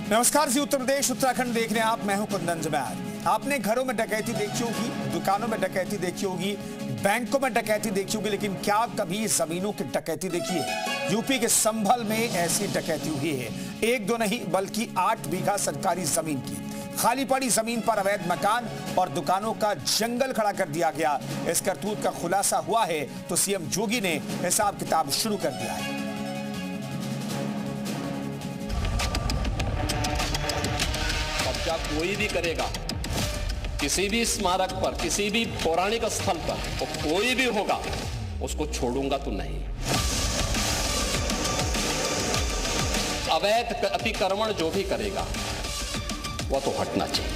नमस्कार जी, उत्तर प्रदेश उत्तराखंड देख रहे हैं आप। मैं हूं कुंदन जुबैर। आपने घरों में डकैती देखी होगी, दुकानों में डकैती देखी होगी, बैंकों में डकैती देखी होगी, लेकिन क्या कभी जमीनों की डकैती देखी है? यूपी के संभल में ऐसी डकैती हुई है। एक दो नहीं बल्कि 8 बीघा सरकारी जमीन की खाली पड़ी जमीन पर अवैध मकान और दुकानों का जंगल खड़ा कर दिया गया। इस करतूत का खुलासा हुआ है तो सीएम योगी ने हिसाब किताब शुरू कर दिया है। कब्जा कोई भी करेगा किसी भी स्मारक पर, किसी भी पौराणिक स्थल पर, तो कोई भी होगा उसको छोड़ूंगा तो नहीं। अवैध अतिक्रमण जो भी करेगा वो तो हटना चाहिए।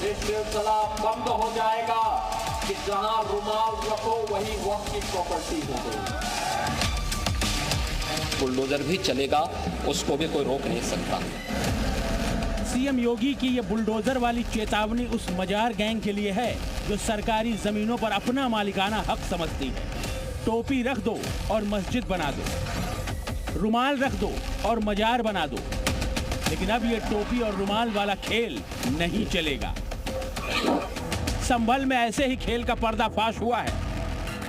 ये सिलसिला बंद हो जाएगा कि जहां रुमाल रखो वही वक्त की प्रॉपर्टी हो गई। बुलडोजर भी चलेगा, उसको भी कोई रोक नहीं सकता। सीएम योगी की ये बुलडोजर वाली चेतावनी उस मजार गैंग के लिए है जो सरकारी जमीनों पर अपना मालिकाना हक समझती है। टोपी रख दो और मस्जिद बना दो, रुमाल रख दो और मजार बना दो, लेकिन अब ये टोपी और रुमाल वाला खेल नहीं चलेगा। संभल में ऐसे ही खेल का पर्दाफाश हुआ है।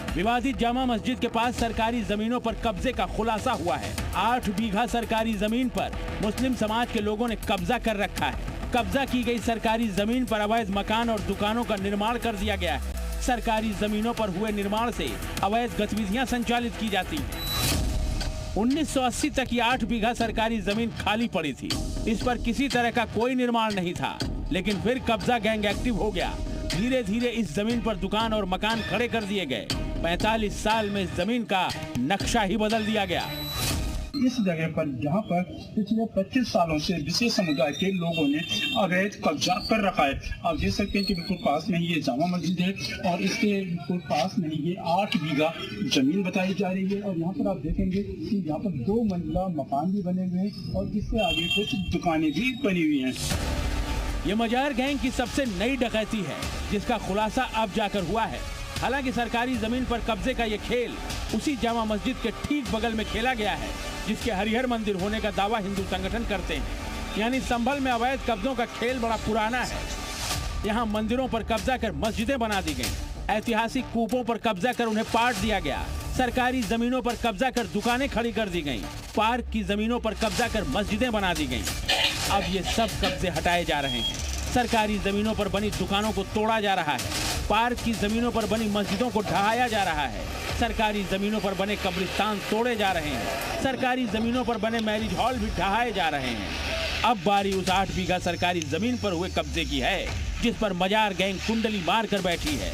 विवादित जामा मस्जिद के पास सरकारी जमीनों पर कब्जे का खुलासा हुआ है। 8 बीघा सरकारी जमीन पर मुस्लिम समाज के लोगों ने कब्जा कर रखा है। कब्जा की गई सरकारी जमीन पर अवैध मकान और दुकानों का निर्माण कर दिया गया है। सरकारी जमीनों पर हुए निर्माण से अवैध गतिविधियां संचालित की जाती हैं। 1980 तक ये 8 बीघा सरकारी जमीन खाली पड़ी थी। इस पर किसी तरह का कोई निर्माण नहीं था, लेकिन फिर कब्जा गैंग एक्टिव हो गया। धीरे धीरे इस जमीन पर दुकान और मकान खड़े कर दिए गए। 45 साल में जमीन का नक्शा ही बदल दिया गया। इस जगह पर जहां पर पिछले 25 सालों से विशेष समुदाय के लोगों ने अवैध कब्जा कर रखा है। आप देख सकते हैं कि बिल्कुल पास में ही ये जामा मस्जिद है और इसके बिल्कुल पास में ही ये 8 बीघा जमीन बताई जा रही है। और यहाँ पर आप देखेंगे कि यहाँ पर 2 मंजिला मकान भी बने हुए हैं और इससे आगे कुछ दुकानें भी बनी हुई हैं। ये मजार गैंग की सबसे नई डकैती है जिसका खुलासा अब जाकर हुआ है। हालांकि सरकारी जमीन पर कब्जे का ये खेल उसी जामा मस्जिद के ठीक बगल में खेला गया है जिसके हरिहर मंदिर होने का दावा हिंदू संगठन करते हैं। यानी संभल में अवैध कब्जों का खेल बड़ा पुराना है। यहाँ मंदिरों पर कब्जा कर मस्जिदें बना दी गई, ऐतिहासिक कूपों पर कब्जा कर उन्हें पाट दिया गया, सरकारी जमीनों पर कब्जा कर दुकानें खड़ी कर दी गई, पार्क की जमीनों पर कब्जा कर मस्जिदें बना दी गई। अब ये सब कब्जे हटाए जा रहे हैं। सरकारी जमीनों पर बनी दुकानों को तोड़ा जा रहा है, पार्क की जमीनों पर बनी मस्जिदों को ढहाया जा रहा है, सरकारी जमीनों पर बने कब्रिस्तान तोड़े जा रहे हैं, सरकारी जमीनों पर बने मैरिज हॉल भी ढहाए जा रहे हैं। अब बारी उस 8 बीघा सरकारी जमीन पर हुए कब्जे की है जिस पर मजार गैंग कुंडली मार कर बैठी है।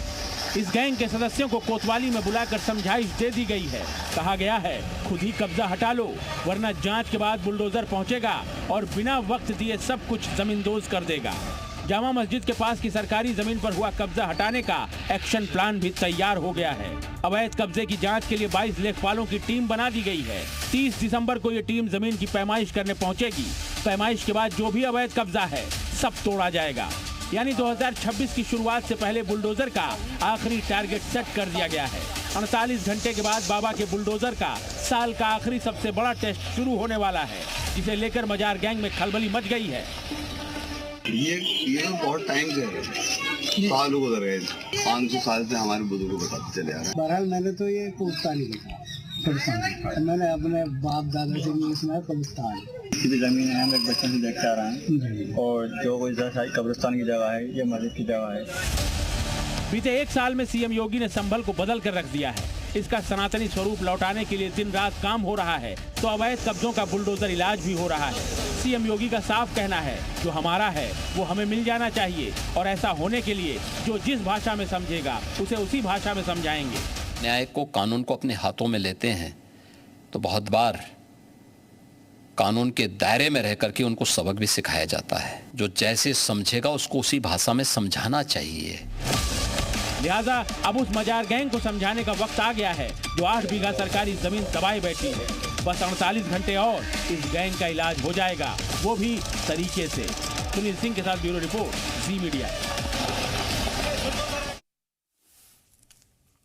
इस गैंग के सदस्यों को कोतवाली में बुलाकर समझाइश दे दी गई है। कहा गया है खुद ही कब्जा हटा लो, वरना जांच के बाद बुलडोजर पहुंचेगा और बिना वक्त दिए सब कुछ जमींदोज कर देगा। जामा मस्जिद के पास की सरकारी जमीन पर हुआ कब्जा हटाने का एक्शन प्लान भी तैयार हो गया है। अवैध कब्जे की जांच के लिए 22 लेखपालों की टीम बना दी गई है। 30 दिसंबर को ये टीम जमीन की पैमाइश करने पहुंचेगी। पैमाइश के बाद जो भी अवैध कब्जा है सब तोड़ा जाएगा। यानी 2026 की शुरुआत से पहले बुलडोजर का आखिरी टारगेट सेट कर दिया गया है। 48 घंटे के बाद बाबा के बुलडोजर का साल का आखिरी सबसे बड़ा टेस्ट शुरू होने वाला है, जिसे लेकर मजार गैंग में खलबली मच गई है। ये बहुत टाइम से साल गुजर गए, 500 साल से हमारे बुजुर्गों को बताते चले आ रहे हैं। बहरहाल मैंने तो ये कब्रिस्तान ही देखा, मैंने अपने बाप दादा से भी सुना कब्रिस्तान। इसी भी जमीन है, हम एक बचपन से देखते आ रहे हैं और जो कोई कब्रिस्तान की जगह है, ये मस्जिद की जगह है। बीते 1 साल में सीएम योगी ने संभल को बदल कर रख दिया है। इसका सनातनी स्वरूप लौटाने के लिए दिन रात काम हो रहा है, तो अवैध कब्जों का बुलडोजर इलाज भी हो रहा है। सीएम योगी का साफ कहना है जो हमारा है वो हमें मिल जाना चाहिए, और ऐसा होने के लिए जो जिस भाषा में समझेगा उसे उसी भाषा में समझाएंगे। न्याय को, कानून को अपने हाथों में लेते हैं तो बहुत बार कानून के दायरे में रह करके उनको सबक भी सिखाया जाता है। जो जैसे समझेगा उसको उसी भाषा में समझाना चाहिए। लिहाजा अब उस मजार गैंग को समझाने का वक्त आ गया है जो 8 बीघा सरकारी जमीन दबाए बैठी है। बस 48 घंटे और इस गैंग का इलाज हो जाएगा, वो भी तरीके से। सुनील सिंह के साथ ब्यूरो रिपोर्ट, जी मीडिया।